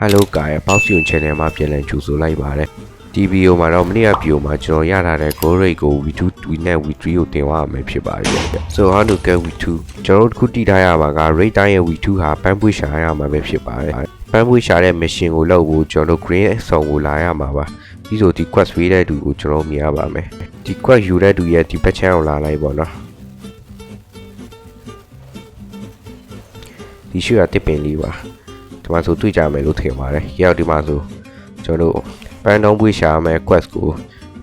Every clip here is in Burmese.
Hello guys ပေါက်စီ channel မှာပြန်လည်ကြိုဆိုလိုက်ပါတယ်ဒီ video မှာတော့မနေ့က video မှာကျွန်တော်ရထားတဲ့ goal rate ကို V2 နဲ့ V3 ကိုတင်သွားမှာဖြစ်ပါတယ် So how to get V2 ကျွန်တော်တို့ခုတည်ထားရမှာက rate တိုင်းရဲ့ V2 ဟာပန်းပွေးရှာရမှာပဲဖြစ်ပါတယ်ပန်းပွေးရှာတဲ့ machine ကိုလောက်ဖို့ကျွန်တော်တို့ green အစုံကိုလာရမှာပါပြီးဆိုဒီ quest ပေးတဲ့သူကိုကျွန်တော်မြင်ရပါမယ်ဒီ quest ယူတဲ့သူရဲ့ဒီဘက်ချမ်းကိုလာလိုက်ပေါ့နော်ဒီရှိရတစ်ပင်လေးပါဒီမှာဆိုတွေ့ကြမယ်လို့ထင်ပါတယ်။ရောက်ဒီမှာဆိုကျွန်တော်တို့ပန်းတုံးပွေးရှာမယ် quest ကို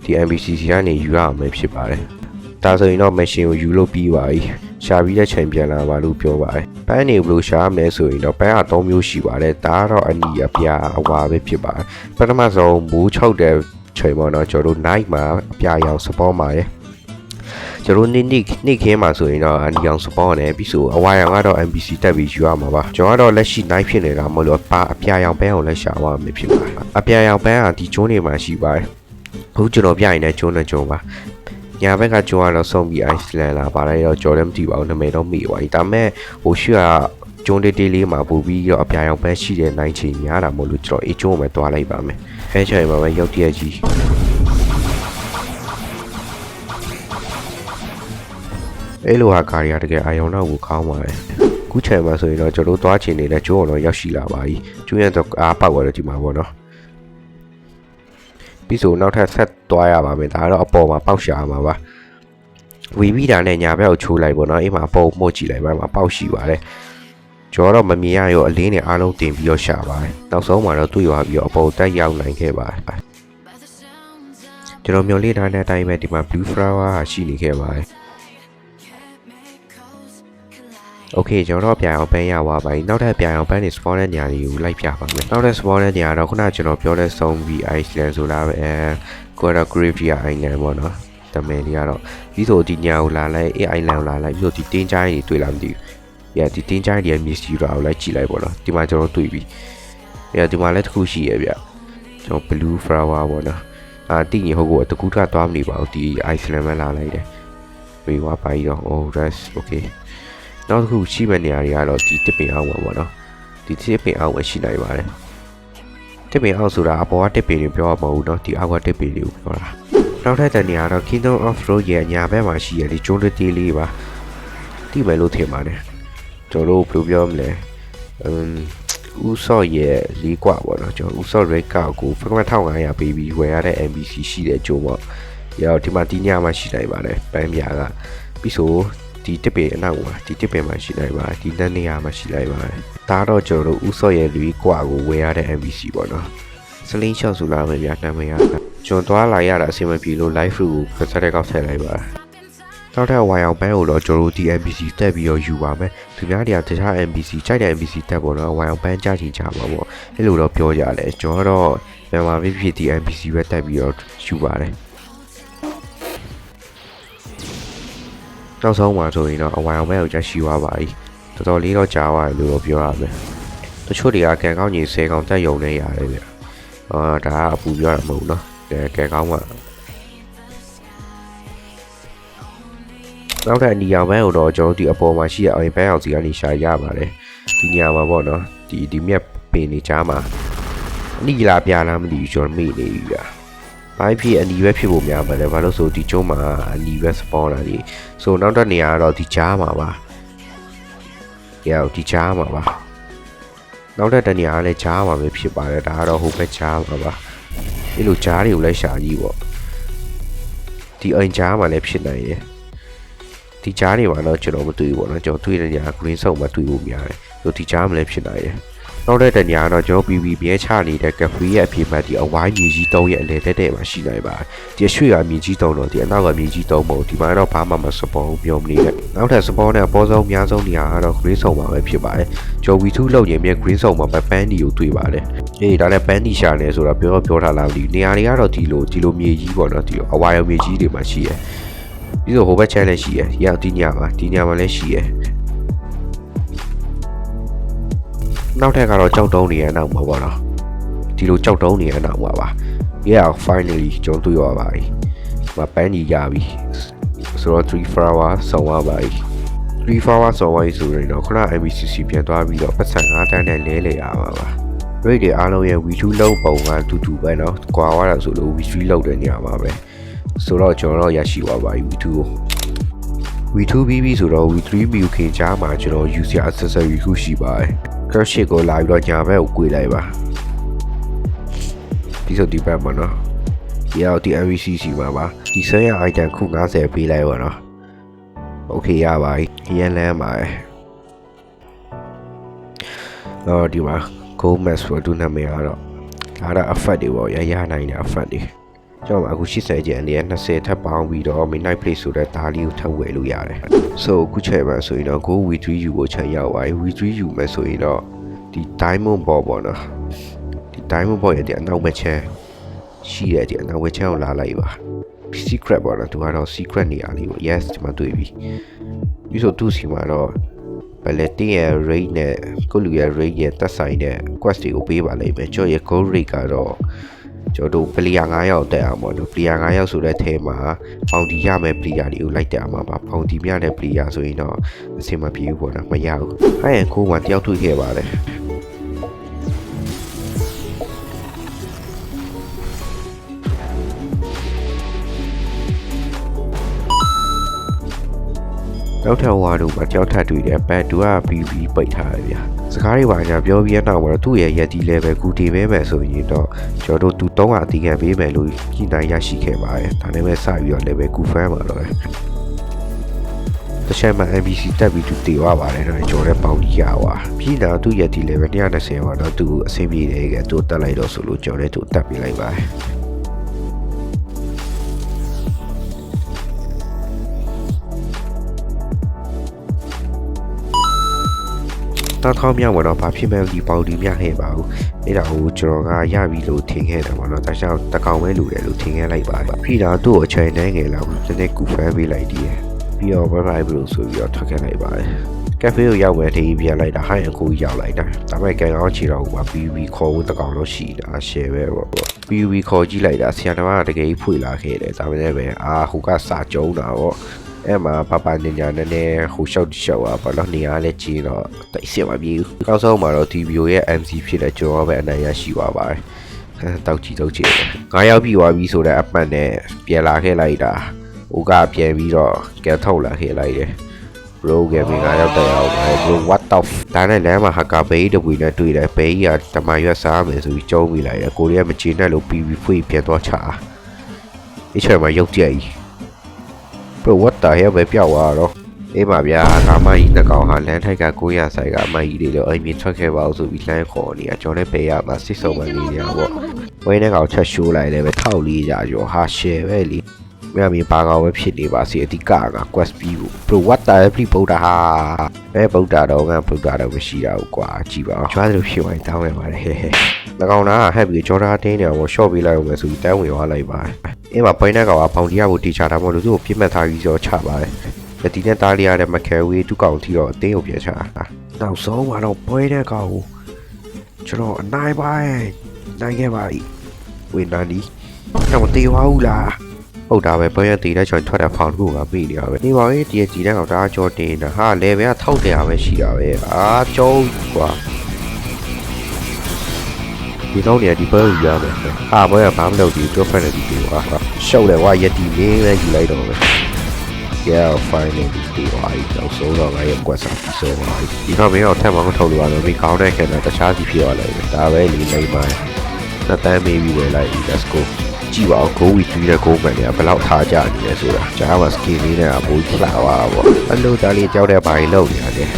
ဒီ NPCC ကနေယူရမယ်ဖြစ်ပါတယ်။ဒါဆိုရင်တော့ machine ကိုယူလို့ပြီးပါပြီ။ရှာပြီးတဲ့ချိန်ပြန်လာပါလို့ပြောပါတယ်။ပန်းနေဘလို့ရှာမလဲဆိုရင်တော့ပန်းက3မျိုးရှိပါတယ်။ဒါကတော့အနီအပြာအဝါပဲဖြစ်ပါတယ်။ပထမဆုံးမိုးချုပ်တဲ့ချိန်မှာတော့ကျွန်တော်တို့ night မှာအပြာရောင် support မှာရယ်ကျွန်တော်နေ့ခင်းမှာဆိုရင်တော့အနီအောင် support နဲ့ပြီးဆိုအဝါရောင်ကတော့ NPC တက်ပြီးယူရမှာပါကျွန်တော်ကတော့လက်ရှိ night ဖြစ်နေတာမဟုတ်လို့ပါအပြာရောင်ပန်းကိုလည်းရှာရမှာဖြစ်ပါတယ်အပြာရောင်ပန်းကဒီကျုံးတွေမှာရှိပါတယ်အခုကျွန်တော်ပြရင်လည်းကျုံးနဲ့ကျုံးပါညာဘက်ကကျုံးကတော့ဆုံးပြီး Iceland လာပါတယ်တော့ကြော်လည်းမသိပါဘူးနာမည်တော့မေ့ပါဘူးဒါပေမဲ့ဟိုရှိကကျုံးတေးလေးမှာပို့ပြီးတော့အပြာရောင်ပန်းရှိတဲ့ night ချိန်များတာမဟုတ်လို့ကျွန်တော်အေးကျုံးကိုပဲတွားလိုက်ပါမယ်အဲချိန်မှာပဲရောက်တည့်ကြီးအဲ့လိုဟာကာရီယာတကယ်အာယုံတော့ကိုခေါင်းပါတယ်ခုချိန်မှာဆိုရင်တော့ကျွန်တော်သွားချင်နေတဲ့ကျိုးအောင်တော့ရောက်ရှိလာပါပြီကျိုးရတော့အားပေါက်သွားတယ်ဒီမှာပေါ့နော်ပြီးဆိုနောက်ထပ်ဆက်သွားရပါမယ်ဒါကတော့အပေါ်မှာပေါက်ရှာမှာပါဝီပြီးတာနဲ့ညာဘက်ကိုချိုးလိုက်ပေါ့နော်အိမ်မှာပုံမှုတ်ကြည့်လိုက်ပါမှာပေါက်ရှိပါတယ်ကျွန်တော်တော့မမြင်ရရောအလင်းနဲ့အားလုံးတင်ပြီးတော့ရှာပါတယ်နောက်ဆုံးမှာတော့တွေ့ရပြီးတော့အပေါ်တက်ရောက်နိုင်ခဲ့ပါတယ်ကျွန်တော်မျှော်လင့်ထားတဲ့အတိုင်းပဲဒီမှာ blue flower ရှိနေခဲ့ပါတယ်โอเคကျွန်တော်ပြန်အောင်ပန်းရပါပါနောက်ထပ်ပြန်အောင်ပန်းနေ spawn တဲ့နေရာတွေကိုလိုက်ပြပါမယ်နောက်ထပ် spawn တဲ့နေရာတော့ခုနကကျွန်တော်ပြောတဲ့ဆုံးပြီး Iceland ဆိုလားပဲGuada Gravia Island ပေါ့နော်တမန်လေးကတော့ပြီးဆိုဒီညာကိုလာလိုက်အေး Island ကိုလာလိုက်ပြီးဆိုဒီတင်းချိုင်းတွေတွေ့လာမသိဘူးဒီတင်းချိုင်းတွေရဲ့ mystery ကိုလိုက်ကြည့်လိုက်ပေါ့နော်ဒီမှာကျွန်တော်တွေ့ပြီဒီမှာလည်းတစ်ခုရှိရဲ့ဗျကျွန်တော် blue flower ပေါ့နော်တိရင်ဟုတ်ကိုတကူထသွားမနေပါဘူးဒီ Iceland ပဲလာလိုက်တယ်ပြီးသွားပါပြီတော့ oh rest okayနောက်တစ်ခုရှိမဲ့နေရာတွေကတော့ဒီတစ်ပင်အောင်ပါပေါ့နော်ဒီတစ်ပင်အောင်ပဲရှိနိုင်ပါတယ်တစ်ပင်အောင်ဆိုတာအပေါ်ကတစ်ပင်တွေပြောရမဟုတ်ဘူးเนาะဒီအောက်ကတစ်ပင်တွေကိုပြောတာနောက်ထပ်တဲ့နေရာတော့ Kingdom of Road ရဲ့ညာဘက်မှာရှိရတဲ့ကျွန်းတေးလေးပါတိမယ်လို့ထင်ပါတယ်ကျွန်တော်တို့ဘယ်လိုပြောမလဲဦးစော့ရဲ့လေးกว่าပေါ့နော်ကျွန်တော်ဦးစော့ red card ကို1500ပေးပြီးဝယ်ရတဲ့ NPC ရှိတဲ့ကျိုးပေါ့ရောဒီမှာဒီညမှာရှိနိုင်ပါတယ်ပန်းပြာကပြီးဆိုဒီတစ်ပင်အနောက်မှာဒီတစ်ပင်မှာရှိနိုင်ပါဒီလက်နေရာမှာရှိနိုင်ပါတယ်ဒါတော့ကျွန်တော်တို့ဥဆော့ရဲ့လူကြီးကွာကိုဝယ်ရတဲ့ NPC ပေါ့နော်စလင်းရှော့ဆိုလာမယ်ဗျာနာမည်ကကျွန်တော်သွားလာရတာအဆင်မပြေလို့ live ကိုဆက်တဲ့ကောက်ထည့်လိုက်ပါနောက်ထပ်ဝိုင်အောင်ပန်းကိုတော့ကျွန်တော်တို့ဒီ NPC တက်ပြီးတော့ယူပါမယ်သူများတွေကတခြား NPC ကြိုက်တဲ့ NPC တက်ပေါ့နော်ဝိုင်အောင်ပန်းကြချင်ကြပါပေါ့အဲ့လိုတော့ပြောကြတယ်ကျွန်တော်တော့မြန်မာပြည်ဖြစ်ဒီ NPC ပဲတက်ပြီးတော့ယူပါတယ်နောက်ဆုံးမှာဆိုရင်တော့အဝိုင်အောင်ပဲကိုကြာရှိသွားပါပြီတော်တော်လေးတော့ကြာသွားတယ်လို့ပြောရမယ်တချို့တွေကကန်ကောင်းကြီး10កောင်တက်ယုံနေရတယ်ဗျဒါကအပူပြောတာမဟုတ်နော်ကန်ကောင်းကနောက်ထပ်အနီရောင်ဘန်းကိုတော့ကျွန်တော်ဒီအပေါ်မှာရှိတဲ့အိမ်ဘန်းအောင်စီကနေရှာရပါတယ်ဒီနေရာမှာပေါ့နော်ဒီမြက်ပင်နေချားမှာအနီလာပြလားမသိဘူးကျွန်တော်မေ့နေပြီဗျာဘိုင်းဖြစ်အနီပဲဖြစ်ဖို့များပါတယ်ဘာလို့ဆိုဒီကျုံးမှာအနီပဲ spawn လာတယ်ဆိုနောက်တစ်နေရာကတော့ဒီကြားမှာပါဒီကြားမှာပါနောက်တဲ့နေရာကလည်းကြားမှာပဲဖြစ်ပါတယ်ဒါကတော့ဟိုဘက်ကြားမှာပါအဲ့လိုကြားတွေကိုလည်းရှာကြည့်ပေါ့ဒီအိမ်ကြားမှာလည်းဖြစ်နိုင်တယ်ဒီကြားတွေမှာတော့ကျွန်တော်မတွေ့ဘူးပေါ့နော်ကျွန်တော်တွေ့တဲ့နေရာ green zone မှာတွေ့ဖို့များတယ်ဆိုဒီကြားမှာလည်းဖြစ်နိုင်တယ်နောက်တဲ့နေရာတော့ကျွန်တော် PV ပြဲချနေတဲ့ cafe ရဲ့အပြင်ဘက်ဒီအဝိုင်းမြေကြီးတုံးရဲ့အလဲတဲ့မှာရှိနိုင်ပါတယ်ဒီရွှေရမြေကြီးတုံးတော့ဒီအနောက်ကမြေကြီးတုံးမဟုတ်ဒီမှာတော့ဘာမှမစပေါ်ဘူးပြောမနေနဲ့နောက်ထပ် support နဲ့အပေါ်ဆုံးအများဆုံးနေရာကတော့ green zone မှာပဲဖြစ်ပါတယ်ကျွန်တော် V2 လောက်ရင်မြဲ green zone မှာပဲ pandy ကိုတွေ့ပါတယ်အေးဒါနဲ့ pandy ရှာနေဆိုတော့ပြောထားလာပြီနေရာတွေကတော့ဒီလိုမြေကြီးပေါ့နော်ဒီလိုအဝါရောင်မြေကြီးတွေမှာရှိရပြီးတော့ဟိုဘက် challenge ရှိရဒီညမှာလည်းရှိရနောက်ထပ်ကတော့ကြောက်တုံးနေရနောက်မှာပေါ့နော်ဒီလိုကြောက်တုံးနေရနောက်မှာပါ finally ကျွန်တော်တွေ့ရပါပြီမပန်းကြီးရပြီဆိုတော့3 flower ဆောင်းပါပြီ3 flower ဆောင်းပါပြီဆိုရင်တော့ခုန MBCC ပြန်သွားပြီးတော့ပတ်စံ9တန်းနဲ့လဲလေရပါပါ rate တွေအားလုံးရဲ့ V2 လောက်ပုံကတူတူပဲเนาะကွာသွားတာဆိုလို့ V3 လောက်တဲ့နေရာမှာပဲဆိုတော့ကျွန်တော်ရရှိသွားပါပြီ V2 ကို V2 BB ဆိုတော့ V3 MUK ကြားမှာကျွန်တော် user accessory ခုရှိပါတယ် crash ကိုလာပြီးတော့ညာဘက်ကို꿰လိုက်ပါဒီဆိုဒီဘက်မှာเนาะဒီအောက်ဒီ MVCC မှာပါဒီဆွဲရ item ခု90ပေးလိုက်ပါเนาะ okay ရပါပြီရန်လန်းပါတယ်တော့ဒီမှာ go mass ဆိုတော့နာမည်ကတော့ဒါတော့ effect တွေပေါ့ရနိုင်တဲ့ effect တွေကျွန်တော်အခု80ကျန်နေ20ထပ်ပေါင်းပြီးတော့ midnight play ဆိုတဲ့သားလေးကိုထပ်ဝယ်လို့ရတယ် so အခုချိန်မှာဆိုရင်တော့ go V3U ကိုချိန်ရောက်ပါပြီ V3U မဲ့ဆိုရင်တော့ဒီ diamond ball ပေါ့နော်ဒီ diamond ball ရဲ့ဒီအနောက်ဘက်ချမ်းရှိတဲ့ဒီအနောက်ဘက်ချမ်းကိုလာလိုက်ပါ secret ပေါ့နော်သူကတော့ secret နေရာလေးပေါ့ yes ဒီမှာတွေ့ပြီပြီးဆိုသူ့စီမှာတော့ဘယ်လဲတင်းရဲ့ rate နဲ့ကိုလူရဲ့ rate ရဲ့တက်ဆိုင်တဲ့ quest တွေကိုပေးပါလိမ့်မယ်ကျွန်တော်ရဲ့ goal rate ကတော့ကျွန်တော်တို့ player 9ယောက်တက်အောင်ပေါ့နော် player 9ယောက်ဆိုတဲ့ထဲမှာပေါင်တီရမယ် player တွေကိုလိုက်တက်အောင်ပါပေါင်တီမြတဲ့ player ဆိုရင်တော့အဆင်မပြေဘူးပေါ့နော်မရဘူးအဲ့ရင်ကိုကတယောက်တွေ့ခဲ့ပါတယ်နောက်ထပ်ဝါတို့မှာကြောက်ထပ်တွေ့တယ်ဘတ်တူက BB ပိတ်ထားတယ်ဗျာစကားတွေပါညာပြောပြီးနောက်မှာတော့သူ့ရဲ့ရက်တီ level ကူတင်ပေးမယ်ဆိုရင်တော့ကျွန်တော်တို့သူ300အတီးခံပေးမယ်လို့ညှိနှိုင်းရရှိခဲ့ပါတယ်ဒါနဲ့ပဲစပြီးတော့ level ကူဖမ်းမှာတော့တခြားမှာ NPC တက်ပြီးသူတည်သွားပါတယ်တော့ကျွန်တော်လည်းပေါင်းကြည့်ရပါပြီးတော့သူ့ရက်တီ level 120ပါတော့သူအဆင်ပြေတယ်ကသူတက်လိုက်တော့ဆိုလို့ကျွန်တော်လည်းသူတက်ပြလိုက်ပါတယ်တောက်ထောင်းမြောက်မှာတော့ဘာဖြစ်မဲ့ဒီပေါင်ဒီမြခဲ့ပါဘူးအဲ့ဒါကိုကျွန်တော်ကရပြီလို့ထင်ခဲ့တယ်ပေါ့နော်ဒါကြောင့်တကောင်ပဲလူတယ်လို့ထင်ခဲ့လိုက်ပါတယ်ပြီးတော့သူ့ကိုအချိန်နိုင်ငယ်လောက်နည်းနည်းကူဖမ်းပေးလိုက်တည်ရပြီးတော့ bye bye လို့ဆိုပြီးတော့ထွက်ခဲ့လိုက်ပါတယ်ကက်ဖေကိုရောက်မယ်တေးပြန်လိုက်တာဟိုင်းအကိုရောက်လိုက်တာဒါပေမဲ့ကန်ကောင်းချီတော့ဟိုမှာ PV ခေါ်ဖို့တကောင်တော့ရှိတာ share ပဲပေါ့ PV ခေါ်ကြည့်လိုက်တာဆရာတော်ကတကယ်ဖွေလာခဲ့တယ်ဒါပေမဲ့ပဲဟိုကစာကြုံတာပေါ့အဲ့မှာပပနေညာနည်းနည်းဟိုရှောက်ရှောက်ဘာလို့နေရာလဲကြီးတော့တိတ်ဆင်မပြေဘူးကောက်ဆုံးမှာတော့ TVO ရဲ့ MC ဖြစ်တဲ့ကျွန်တော်ပဲအနိုင်ရရှိသွားပါတယ်တောက်ကြည့်9ရောက်ပြီးသွားပြီဆိုတဲ့အပတ်နဲ့ပြန်လာခဲ့လိုက်တာဟိုကပြန်ပြီးတော့ကဲထုတ်လာခဲ့လိုက်တယ် bro ကပြန်9ရောက်တက်အောင်ပဲ bro what the ဒါနဲ့လမ်းမှာဟာကဘေးတပွေနဲ့တွေ့တယ်ဘေးကတမရွက်စားမယ်ဆိုပြီးကျုံးမိလိုက်တယ်ကိုရီးယားမချေနဲ့လို့ PV ဖွေးပြန်သွားချာအချွဲမှာရုပ်ကြက်ကြီး bro what the hell ပဲပြောက်သွားတော့အေးပါဗျာငါမကြီးနှကောင်ဟာလမ်းထိုက်က900ဆိုင်ကအမကြီးတွေလို့အိမ်မြင်ထွက်ခဲ့ပါဦးဆိုပြီးလှမ်းခေါ်နေတာကျွန်တော်လည်းပေးရမှာစစ်စုံမနေရပေါ့ဝိုင်းတဲ့ကောင်ချက်ရှိုးလိုက်လည်းပဲ1400ကျော်ဟာ share ပဲလीမြတ်မီပါကောင်ပဲဖြစ်နေပါစေအဓိက quest ပြီးဖို့ bro what the hell ဗုဒ္ဓဟာဗုဒ္ဓတော့ကဗုဒ္ဓတော့မရှိတာဘူးကွာကြည့်ပါအောင်ကျွားသလိုဖြစ်သွားတောင်းရပါတယ်ဟဲ့နှကောင်သားဟက်ပြီးကြော်တာတင်းနေအောင် short ပေးလိုက်အောင်မယ်ဆိုပြီးတန်းဝင်သွားလိုက်ပါတယ်အဲ့မှာဘိုင်းတဲ့ကောင်ကဖောင်တီးရဖို့တီချတာမဟုတ်လို့သူ့ကိုပြစ်မှတ်ထားပြီးတော့ချပါတယ်ဒီနဲ့တားလီရတဲ့မခဲဝေးသူ့ကောင်တီတော့အတင်းကိုပြန်ချတာနောက်ဆုံးမှာတော့ဘိုင်းတဲ့ကောင်ကိုကျွန်တော်အနိုင်ပိုင်းနိုင်ခဲ့ပါပြီဝင်လာနီးတော့မတေးပါဘူးလားဟုတ်တာပဲဘယ်ရတီတဲ့ကျွန်တော်ထွက်တဲ့ဖောင်တစ်ခုကပြီးနေရပဲနေပါရဲ့ဒီကြည်တဲ့ကောင်ဒါကြောတင်တာဟာလေဘယ်က1000ပဲရှိတာပဲကျုံးကွာဒီတော့နေဒီဘယ်ကိုရမယ်ဘယ်ကဘာမလုပ်ဒီတော့ဖက်နေဒီကွာရှုပ်တယ်ကွာယတီလေးပဲယူလိုက်တော့ပဲ yeah finally ဒီဝိုင်းတော့ဆိုတော့ငါရဲ့ကွက်စားပြီးဆိုပါဒီတော့မင်းတော့ထပ်မအောင်ထုတ်လို့ရတော့ဒီကောင်းတဲ့ခင်ဗျာတခြားစီဖြစ်သွားလိုက်တယ်ဒါပဲလေးလိမ့်ပါသက်တမ်းမေးပြီးဝယ်လိုက် let's go ကြည့်ပါဦး go with 3တဲ့ go မှန်တွေကဘယ်လောက်ထားကြနေလဲဆိုတာကြားမှာ skin လေးနဲ့အပိုးလှပါပေါ့အလို့ဒါလေးကြောက်တဲ့ဘာကြီးလောက်နေရတယ်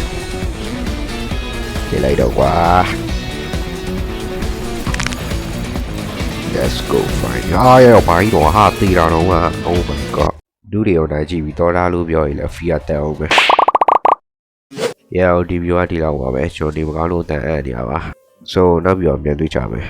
ကြည့်လိုက်တော့ကွာ let's go fine ရောဘာကြီးတော့ဟာတီတာတော့က oh my god လူတွေရောနိုင်ကြည့်ပြီးတော်တာလို့ပြောရင်လည်း free တက်အောင်ပဲဒီဗီဒီယိုကဒီလောက်ပါပဲကျွန်တော်ဒီမကောင်းလို့တန်အပ်နေရပါ so နောက်ပြီးတော့ပြန်တွေ့ကြမယ်